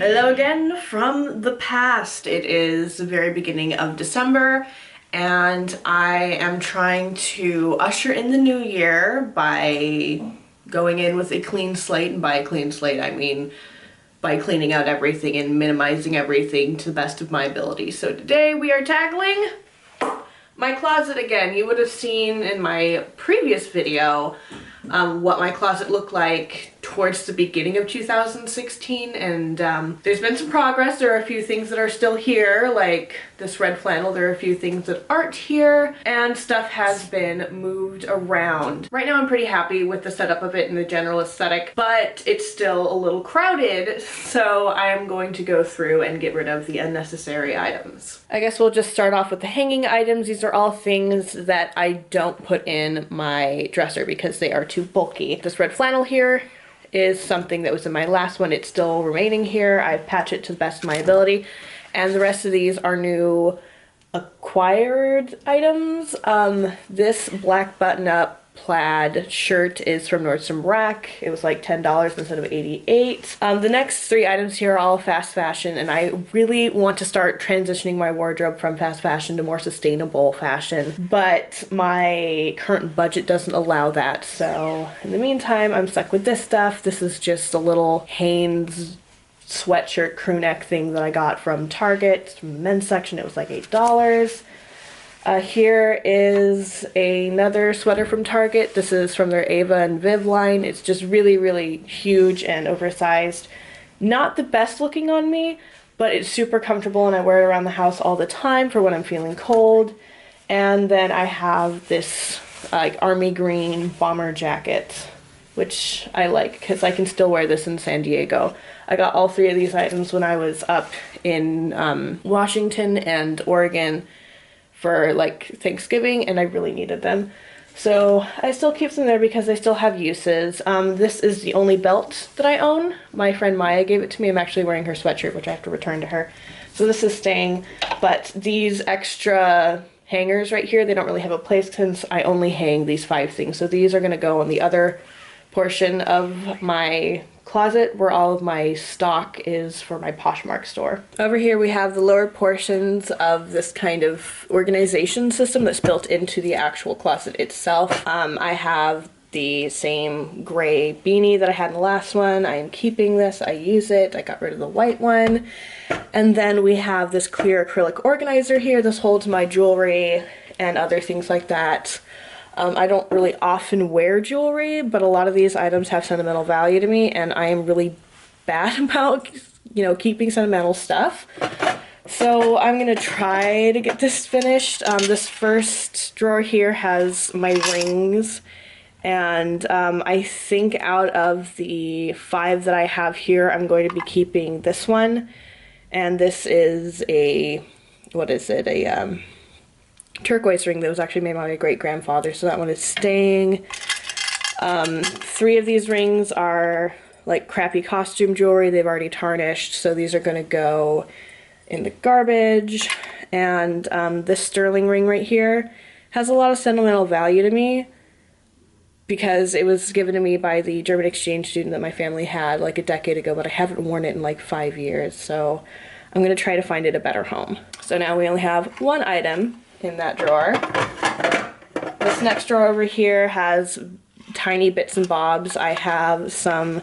Hello again from the past. It is the very beginning of December and I am trying to usher in the new year by going in with a clean slate, and by a clean slate I mean by cleaning out everything and minimizing everything to the best of my ability. So today we are tackling my closet again. You would have seen in my previous video what my closet looked like towards the beginning of 2016, and there's been some progress. There are a few things that are still here, like this red flannel. There are a few things that aren't here, and stuff has been moved around. Right now I'm pretty happy with the setup of it and the general aesthetic, but it's still a little crowded, so I'm going to go through and get rid of the unnecessary items. I guess we'll just start off with the hanging items. These are all things that I don't put in my dresser because they are too bulky. This red flannel here is something that was in my last one. It's still remaining here. I've patched it to the best of my ability. And the rest of these are new acquired items. This black button-up plaid shirt is from Nordstrom Rack. It was like $10 instead of $88. The next three items here are all fast fashion, and I really want to start transitioning my wardrobe from fast fashion to more sustainable fashion, but my current budget doesn't allow that. So in the meantime, I'm stuck with this stuff. This is just a little Hanes sweatshirt crew neck thing that I got from Target, from the men's section. It was like $8. Here is another sweater from Target. This is from their Ava and Viv line. It's just really, really huge and oversized. Not the best looking on me, but it's super comfortable and I wear it around the house all the time for when I'm feeling cold. And then I have this like army green bomber jacket, which I like because I can still wear this in San Diego. I got all three of these items when I was up in Washington and Oregon for like Thanksgiving, and I really needed them. So I still keep them there because they still have uses. This is the only belt that I own. My friend Maya gave it to me. I'm actually wearing her sweatshirt, which I have to return to her. So this is staying, but these extra hangers right here, they don't really have a place since I only hang these 5 things. So these are gonna go on the other portion of my closet where all of my stock is for my Poshmark store. Over here we have the lower portions of this kind of organization system that's built into the actual closet itself. I have the same gray beanie that I had in the last one. I am keeping this. I use it. I got rid of the white one. And then we have this clear acrylic organizer here. This holds my jewelry and other things like that. I don't really often wear jewelry, but a lot of these items have sentimental value to me, and I am really bad about, you know, keeping sentimental stuff. So I'm gonna try to get this finished. This first drawer here has my rings, and I think out of the 5 that I have here, I'm going to be keeping this one. And this is a, what is it, a turquoise ring that was actually made by my great-grandfather, so that one is staying. 3 of these rings are like crappy costume jewelry. They've already tarnished, so these are going to go in the garbage. And this sterling ring right here has a lot of sentimental value to me because it was given to me by the German exchange student that my family had like a decade ago, but I haven't worn it in like 5 years, so I'm going to try to find it a better home. So now we only have 1 item in that drawer. This next drawer over here has tiny bits and bobs. I have some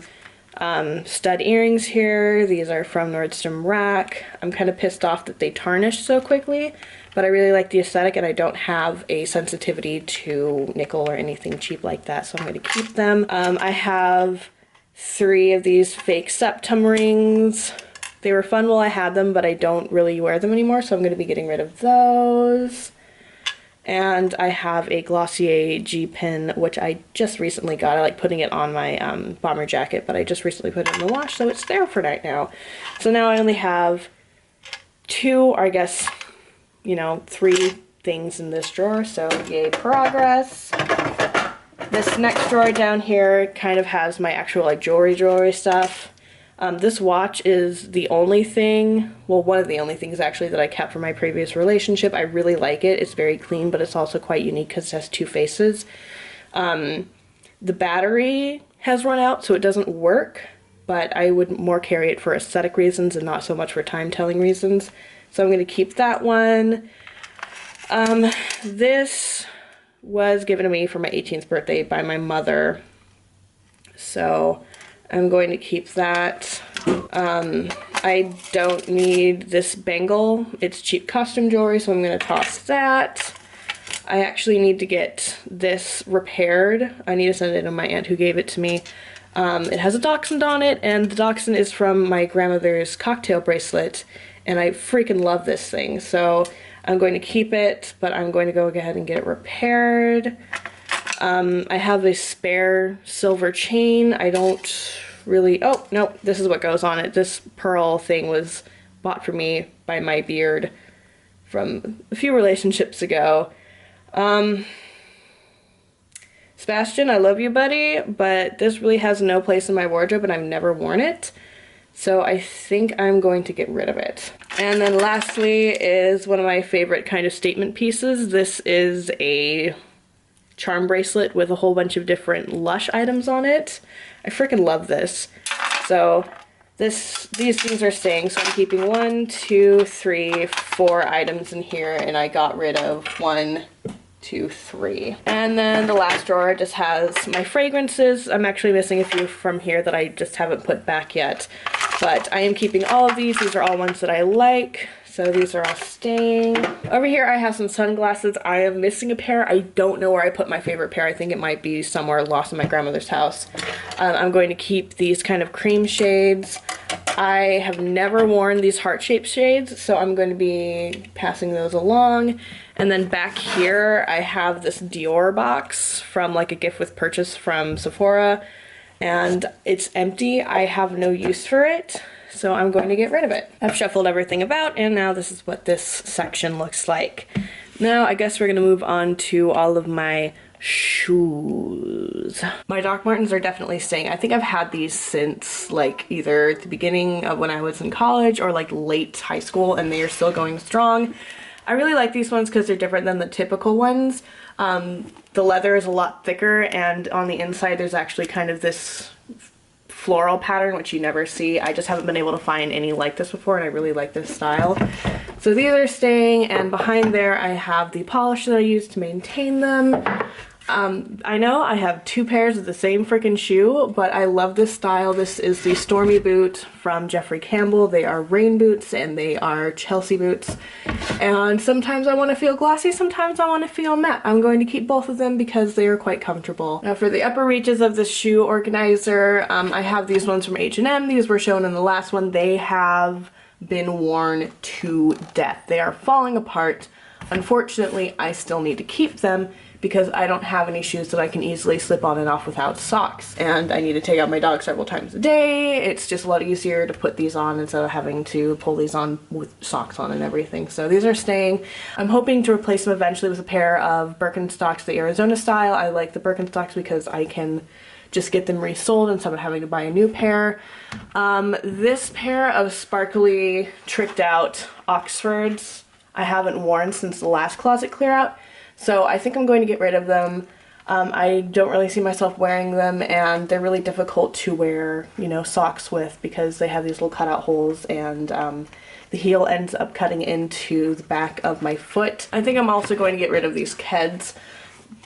stud earrings here. These are from Nordstrom Rack. I'm kind of pissed off that they tarnish so quickly, but I really like the aesthetic and I don't have a sensitivity to nickel or anything cheap like that, so I'm going to keep them. I have 3 of these fake septum rings. They were fun while I had them, but I don't really wear them anymore, so I'm going to be getting rid of those. And I have a Glossier G-pin, which I just recently got. I like putting it on my bomber jacket, but I just recently put it in the wash, so it's there for right now. So now I only have 2, or I guess, you know, 3 things in this drawer, so yay progress. This next drawer down here kind of has my actual like jewelry stuff. This watch is the only thing, well, one of the only things actually that I kept from my previous relationship. I really like it. It's very clean, but it's also quite unique because it has 2 faces. The battery has run out, so it doesn't work, but I would more carry it for aesthetic reasons and not so much for time-telling reasons. So I'm going to keep that one. This was given to me for my 18th birthday by my mother, so I'm going to keep that. I don't need this bangle. It's cheap costume jewelry, so I'm going to toss that. I actually need to get this repaired. I need to send it to my aunt who gave it to me. It has a dachshund on it, and the dachshund is from my grandmother's cocktail bracelet, and I freaking love this thing. So I'm going to keep it, but I'm going to go ahead and get it repaired. I have a spare silver chain. I don't really, oh, no, this is what goes on it. This pearl thing was bought for me by my beard from a few relationships ago. Sebastian, I love you, buddy, but this really has no place in my wardrobe and I've never worn it. So I think I'm going to get rid of it. And then lastly is one of my favorite kind of statement pieces. This is a charm bracelet with a whole bunch of different Lush items on it. I freaking love this. So these things are staying, so I'm keeping 1, 2, 3, 4 items in here, and I got rid of 1, 2, 3. And then the last drawer just has my fragrances. I'm actually missing a few from here that I just haven't put back yet, but I am keeping all of these. These are all ones that I like, so these are all staying. Over here I have some sunglasses. I am missing a pair. I don't know where I put my favorite pair. I think it might be somewhere lost in my grandmother's house. I'm going to keep these kind of cream shades. I have never worn these heart-shaped shades, so I'm going to be passing those along. And then back here I have this Dior box from like a gift with purchase from Sephora, and it's empty. I have no use for it, so I'm going to get rid of it. I've shuffled everything about, and now this is what this section looks like. Now I guess we're going to move on to all of my shoes. My Doc Martens are definitely staying. I think I've had these since like either the beginning of when I was in college or like late high school, and they are still going strong. I really like these ones because they're different than the typical ones. The leather is a lot thicker, and on the inside there's actually kind of this floral pattern which you never see. I just haven't been able to find any like this before, and I really like this style. So these are staying, and behind there I have the polish that I use to maintain them. I know I have 2 pairs of the same freaking shoe, but I love this style. This is the Stormy boot from Jeffrey Campbell. They are rain boots and they are Chelsea boots. And sometimes I want to feel glossy, sometimes I want to feel matte. I'm going to keep both of them because they are quite comfortable. Now for the upper reaches of this shoe organizer, I have these ones from H&M. These were shown in the last one. They have been worn to death. They are falling apart. Unfortunately, I still need to keep them because I don't have any shoes that I can easily slip on and off without socks. And I need to take out my dog several times a day. It's just a lot easier to put these on instead of having to pull these on with socks on and everything. So these are staying. I'm hoping to replace them eventually with a pair of Birkenstocks, the Arizona style. I like the Birkenstocks because I can just get them resold instead of having to buy a new pair. This pair of sparkly, tricked out Oxfords I haven't worn since the last closet clear out. So I think I'm going to get rid of them. I don't really see myself wearing them, and they're really difficult to wear, you know, socks with because they have these little cutout holes, and the heel ends up cutting into the back of my foot. I think I'm also going to get rid of these Keds.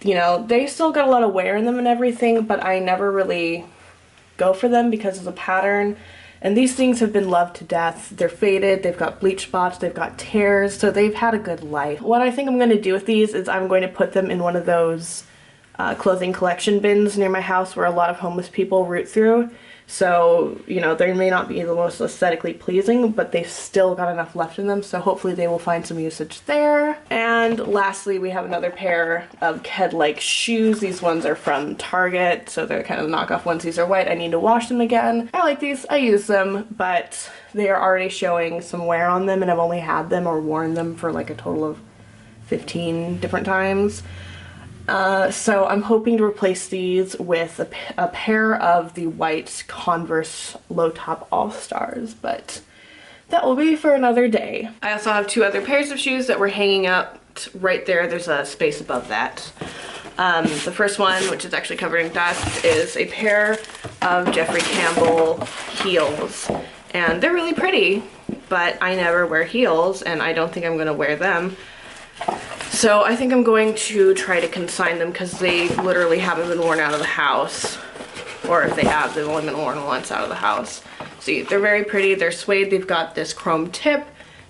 You know, they still got a lot of wear in them and everything, but I never really go for them because of the pattern. And these things have been loved to death. They're faded, they've got bleach spots, they've got tears, so they've had a good life. What I think I'm going to do with these is I'm going to put them in one of those clothing collection bins near my house where a lot of homeless people root through. So, you know, they may not be the most aesthetically pleasing, but they've still got enough left in them, so hopefully they will find some usage there. And lastly, we have another pair of Ked-like shoes. These ones are from Target, so they're kind of knockoff ones. These are white. I need to wash them again. I like these. I use them, but they are already showing some wear on them, and I've only had them or worn them for like a total of 15 different times. So I'm hoping to replace these with a pair of the white Converse low top All-Stars, but that will be for another day. I also have 2 other pairs of shoes that were hanging up right there. There's a space above that. The first one, which is actually covered in dust, is a pair of Jeffrey Campbell heels. And they're really pretty, but I never wear heels and I don't think I'm gonna wear them. So I think I'm going to try to consign them because they literally haven't been worn out of the house. Or if they have, they've only been worn once out of the house. See, they're very pretty, they're suede, they've got this chrome tip.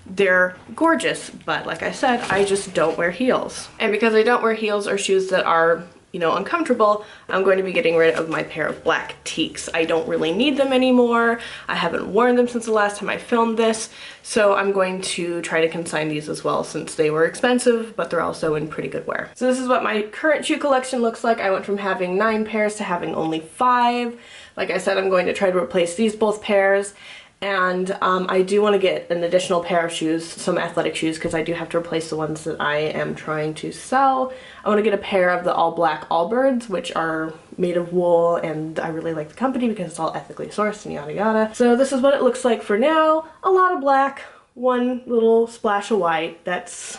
They're gorgeous, but like I said, I just don't wear heels. And because I don't wear heels or shoes that are, you know, uncomfortable, I'm going to be getting rid of my pair of black teaks. I don't really need them anymore. I haven't worn them since the last time I filmed this, so I'm going to try to consign these as well since they were expensive, but they're also in pretty good wear. So this is what my current shoe collection looks like. I went from having 9 pairs to having only 5. Like I said, I'm going to try to replace these both pairs. And I do want to get an additional pair of shoes, some athletic shoes, because I do have to replace the ones that I am trying to sell. I want to get a pair of the all black Allbirds, which are made of wool, and I really like the company because it's all ethically sourced and yada yada. So this is what it looks like for now. A lot of black, one little splash of white. It's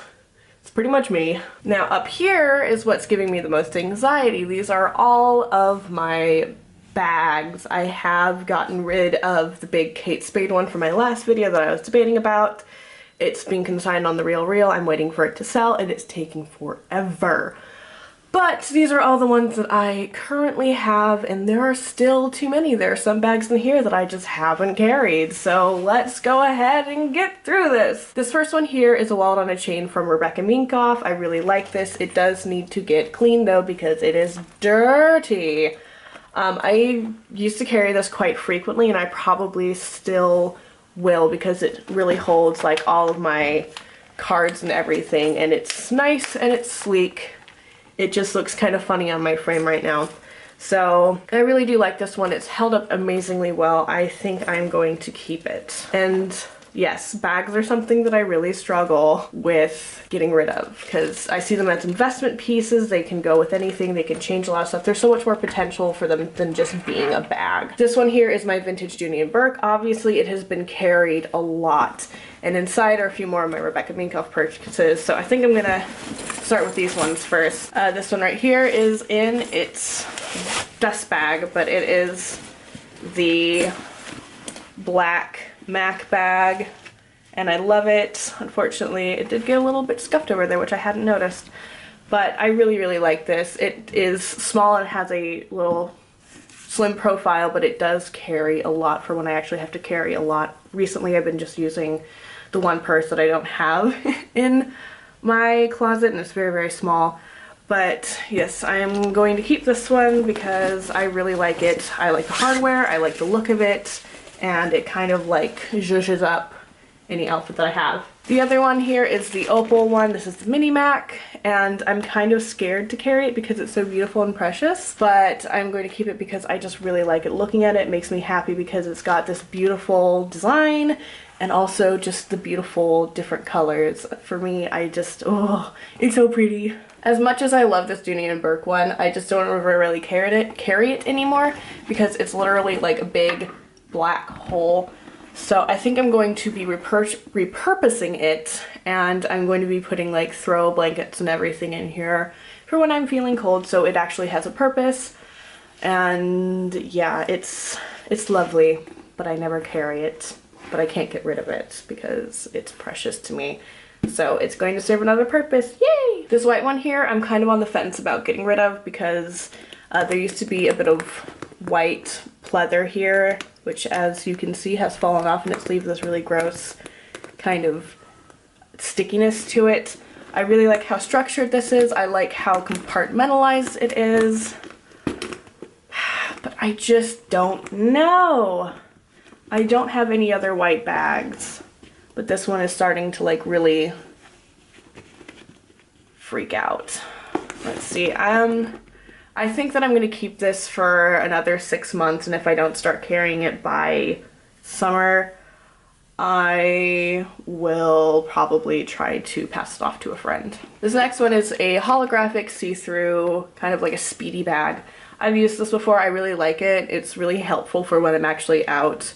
pretty much me. Now up here is what's giving me the most anxiety. These are all of my bags. I have gotten rid of the big Kate Spade one from my last video that I was debating about. It's being consigned on the RealReal. I'm waiting for it to sell and it's taking forever. But these are all the ones that I currently have, and there are still too many. There are some bags in here that I just haven't carried, so let's go ahead and get through this. This first one here is a wallet on a chain from Rebecca Minkoff. I really like this. It does need to get cleaned though because it is dirty. I used to carry this quite frequently and I probably still will because it really holds like all of my cards and everything, and it's nice and it's sleek. It just looks kind of funny on my frame right now. So I really do like this one. It's held up amazingly well. I think I'm going to keep it. And yes, bags are something that I really struggle with getting rid of because I see them as investment pieces. They can go with anything. They can change a lot of stuff. There's so much more potential for them than just being a bag. This one here is my vintage Dooney Bourke. Obviously, it has been carried a lot. And inside are a few more of my Rebecca Minkoff purchases. So I think I'm gonna start with these ones first. This one right here is in its dust bag, but it is the black MAC bag, and I love it. Unfortunately, it did get a little bit scuffed over there, which I hadn't noticed, but I really, really like this. It is small and has a little slim profile, but it does carry a lot for when I actually have to carry a lot. Recently, I've been just using the one purse that I don't have in my closet, and it's very, very small. But yes, I am going to keep this one because I really like it. I like the hardware, I like the look of it, and it kind of like zhuzhes up any outfit that I have. The other one here is the opal one. This is the Mini Mac, and I'm kind of scared to carry it because it's so beautiful and precious, but I'm going to keep it because I just really like it. Looking at it makes me happy because it's got this beautiful design and also just the beautiful different colors. For me, I just, oh, it's so pretty. As much as I love this Dooney Bourke one, I just don't ever really carry it anymore because it's literally like a big black hole. So I think I'm going to be repurposing it, and I'm going to be putting like throw blankets and everything in here for when I'm feeling cold, so it actually has a purpose. And yeah, it's lovely, but I never carry it. But I can't get rid of it because it's precious to me. So it's going to serve another purpose. Yay! This white one here, I'm kind of on the fence about getting rid of because there used to be a bit of white pleather here, which as you can see has fallen off, and it leaves this really gross kind of stickiness to it. I really like how structured this is. I like how compartmentalized it is. But I just don't know. I don't have any other white bags, but this one is starting to like really freak out. Let's see. I think that I'm going to keep this for another 6 months, and if I don't start carrying it by summer, I will probably try to pass it off to a friend. This next one is a holographic see-through, kind of like a speedy bag. I've used this before. I really like it. It's really helpful for when I'm actually out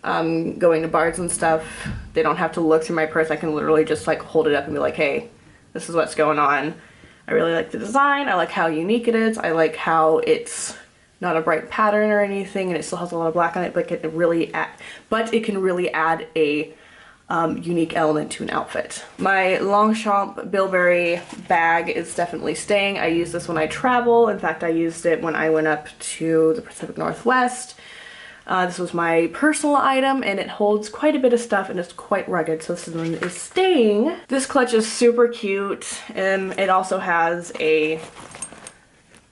going to bars and stuff. They don't have to look through my purse. I can literally just like hold it up and be like, hey, this is what's going on. I really like the design. I like how unique it is. I like how it's not a bright pattern or anything, and it still has a lot of black on it, but it can really add a unique element to an outfit. My Longchamp Bilberry bag is definitely staying. I use this when I travel. In fact, I used it when I went up to the Pacific Northwest. This was my personal item, and it holds quite a bit of stuff, and it's quite rugged, so this one is staying. This clutch is super cute, and it also has a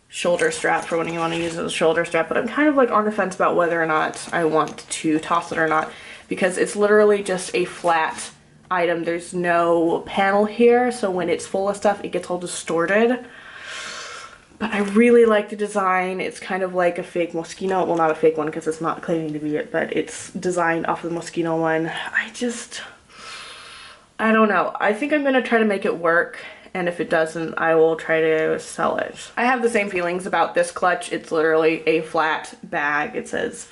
shoulder strap for when you want to use it as a shoulder strap, but I'm kind of like on the fence about whether or not I want to toss it or not, because it's literally just a flat item. There's no panel here, so when it's full of stuff, it gets all distorted. But I really like the design. It's kind of like a fake Moschino. Well, not a fake one because it's not claiming to be it, but it's designed off of the Moschino one. I don't know. I think I'm going to try to make it work, and if it doesn't, I will try to sell it. I have the same feelings about this clutch. It's literally a flat bag. It says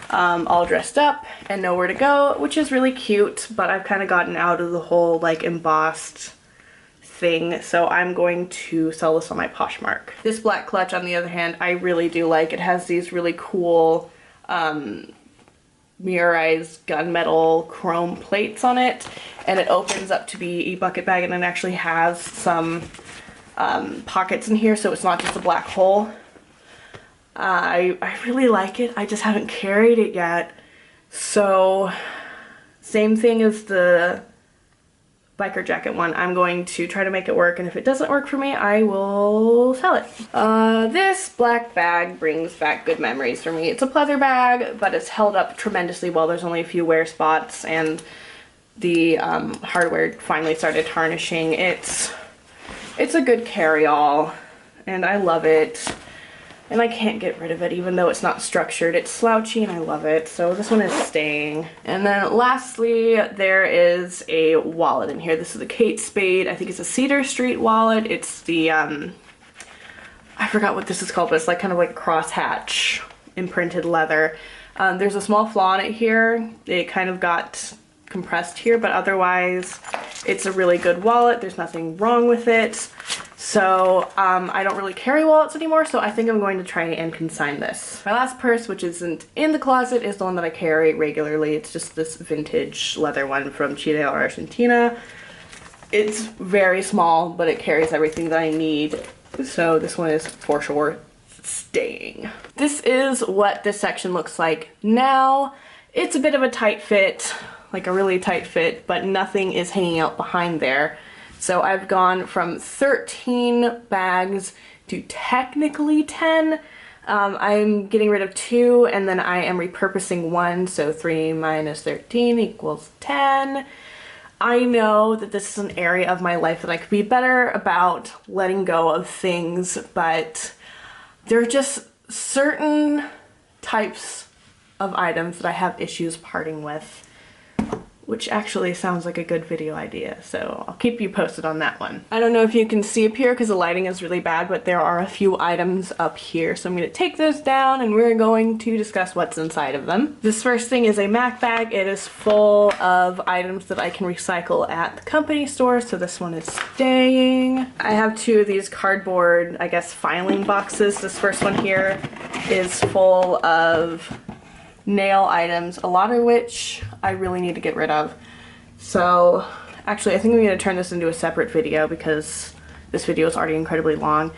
all dressed up and nowhere to go, which is really cute, but I've kind of gotten out of the whole like embossed thing, so I'm going to sell this on my Poshmark. This black clutch, on the other hand, I really do like. It has these really cool mirrorized gunmetal chrome plates on it, and it opens up to be a bucket bag, and it actually has some pockets in here, so it's not just a black hole. I really like it. I just haven't carried it yet. So same thing as the biker jacket one. I'm going to try to make it work, and if it doesn't work for me, I will sell it. This black bag brings back good memories for me. It's a pleather bag, but it's held up tremendously well. There's only a few wear spots, and the hardware finally started tarnishing. It's a good carry-all, and I love it. And I can't get rid of it even though it's not structured. It's slouchy and I love it. So this one is staying. And then lastly, there is a wallet in here. This is a Kate Spade. I think it's a Cedar Street wallet. It's the, I forgot what this is called, but it's like kind of like a crosshatch imprinted leather. There's a small flaw in it here. It kind of got compressed here, but otherwise it's a really good wallet. There's nothing wrong with it. So I don't really carry wallets anymore, so I think I'm going to try and consign this. My last purse, which isn't in the closet, is the one that I carry regularly. It's just this vintage leather one from Chile or Argentina. It's very small, but it carries everything that I need. So this one is for sure staying. This is what this section looks like now. It's a bit of a tight fit, like a really tight fit, but nothing is hanging out behind there. So I've gone from 13 bags to technically 10. I'm getting rid of 2, and then I am repurposing 1, so 3 minus 13 equals 10. I know that this is an area of my life that I could be better about letting go of things, but there are just certain types of items that I have issues parting with, which actually sounds like a good video idea, so I'll keep you posted on that one. I don't know if you can see up here because the lighting is really bad, but there are a few items up here, so I'm going to take those down and we're going to discuss what's inside of them. This first thing is a Mac bag. It is full of items that I can recycle at the company store, so this one is staying. I have 2 of these cardboard, I guess, filing boxes. This first one here is full of nail items, a lot of which I really need to get rid of. So actually I think I'm going to turn this into a separate video because this video is already incredibly long,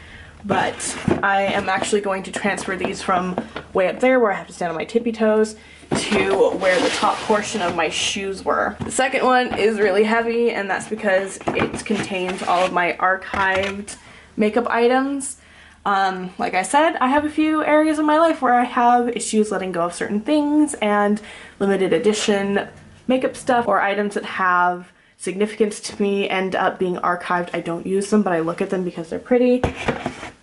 but I am actually going to transfer these from way up there where I have to stand on my tippy toes to where the top portion of my shoes were. The second one is really heavy, and that's because it contains all of my archived makeup items. Like I said, I have a few areas in my life where I have issues letting go of certain things, and limited edition makeup stuff or items that have significance to me end up being archived. I don't use them, but I look at them because they're pretty.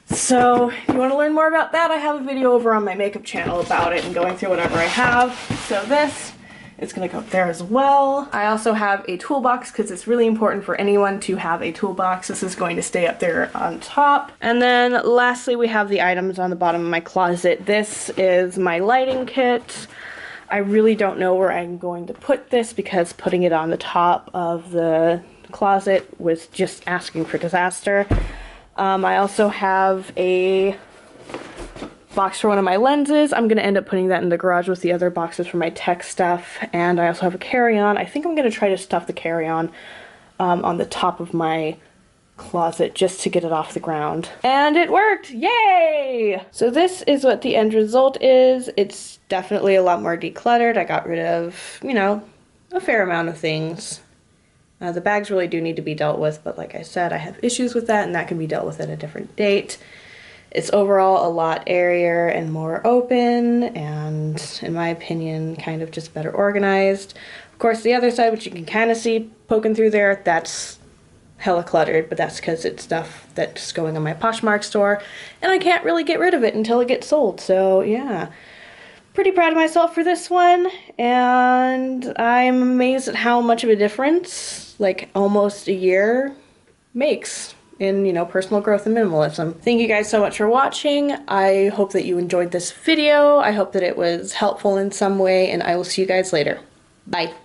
So if you want to learn more about that, I have a video over on my makeup channel about it and going through whatever I have. So this is going to go up there as well. I also have a toolbox because it's really important for anyone to have a toolbox. This is going to stay up there on top. And then lastly, we have the items on the bottom of my closet. This is my lighting kit. I really don't know where I'm going to put this because putting it on the top of the closet was just asking for disaster. I also have a box for one of my lenses. I'm gonna end up putting that in the garage with the other boxes for my tech stuff. And I also have a carry-on. I think I'm gonna try to stuff the carry-on on the top of my closet just to get it off the ground. And it worked! Yay! So this is what the end result is. It's definitely a lot more decluttered. I got rid of, you know, a fair amount of things. The bags really do need to be dealt with, but like I said, I have issues with that, and that can be dealt with at a different date. It's overall a lot airier and more open, and in my opinion, kind of just better organized. Of course, the other side, which you can kind of see poking through there, that's hella cluttered, but that's because it's stuff that's going on my Poshmark store, and I can't really get rid of it until it gets sold. So yeah, pretty proud of myself for this one, and I'm amazed at how much of a difference, like almost a year, makes in, you know, personal growth and minimalism. Thank you guys so much for watching. I hope that you enjoyed this video. I hope that it was helpful in some way, and I will see you guys later. Bye.